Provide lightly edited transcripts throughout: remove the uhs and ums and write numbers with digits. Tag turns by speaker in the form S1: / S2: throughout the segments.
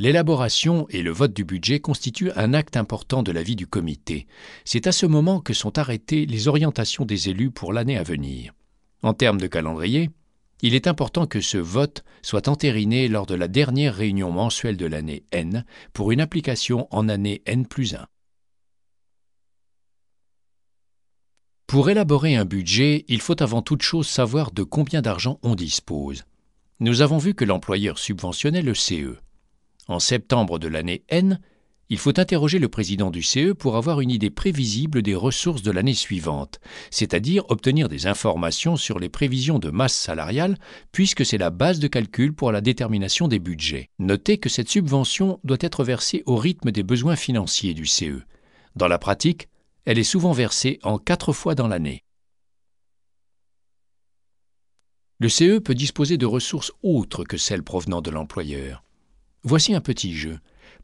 S1: L'élaboration et le vote du budget constituent un acte important de la vie du comité. C'est à ce moment que sont arrêtées les orientations des élus pour l'année à venir. En termes de calendrier, il est important que ce vote soit entériné lors de la dernière réunion mensuelle de l'année N pour une application en année N+1. Pour élaborer un budget, il faut avant toute chose savoir de combien d'argent on dispose. Nous avons vu que l'employeur subventionnait le CE. En septembre de l'année N, il faut interroger le président du CE pour avoir une idée prévisible des ressources de l'année suivante, c'est-à-dire obtenir des informations sur les prévisions de masse salariale, puisque c'est la base de calcul pour la détermination des budgets. Notez que cette subvention doit être versée au rythme des besoins financiers du CE. Dans la pratique, elle est souvent versée en 4 fois dans l'année. Le CE peut disposer de ressources autres que celles provenant de l'employeur. Voici un petit jeu.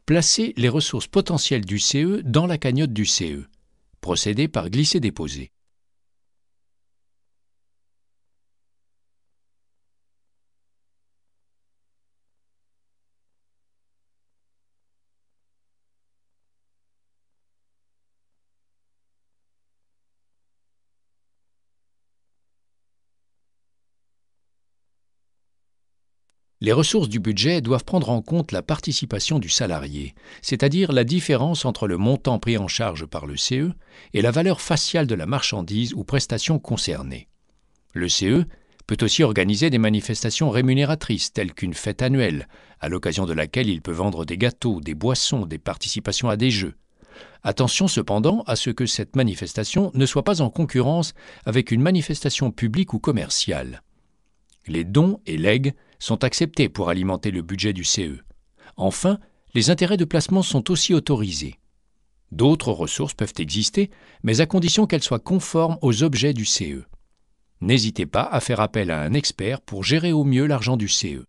S1: Placez les ressources potentielles du CE dans la cagnotte du CE. Procédez par glisser-déposer. Les ressources du budget doivent prendre en compte la participation du salarié, c'est-à-dire la différence entre le montant pris en charge par le CE et la valeur faciale de la marchandise ou prestation concernée. Le CE peut aussi organiser des manifestations rémunératrices telles qu'une fête annuelle, à l'occasion de laquelle il peut vendre des gâteaux, des boissons, des participations à des jeux. Attention cependant à ce que cette manifestation ne soit pas en concurrence avec une manifestation publique ou commerciale. Les dons et legs sont acceptés pour alimenter le budget du CE. Enfin, les intérêts de placement sont aussi autorisés. D'autres ressources peuvent exister, mais à condition qu'elles soient conformes aux objets du CE. N'hésitez pas à faire appel à un expert pour gérer au mieux l'argent du CE.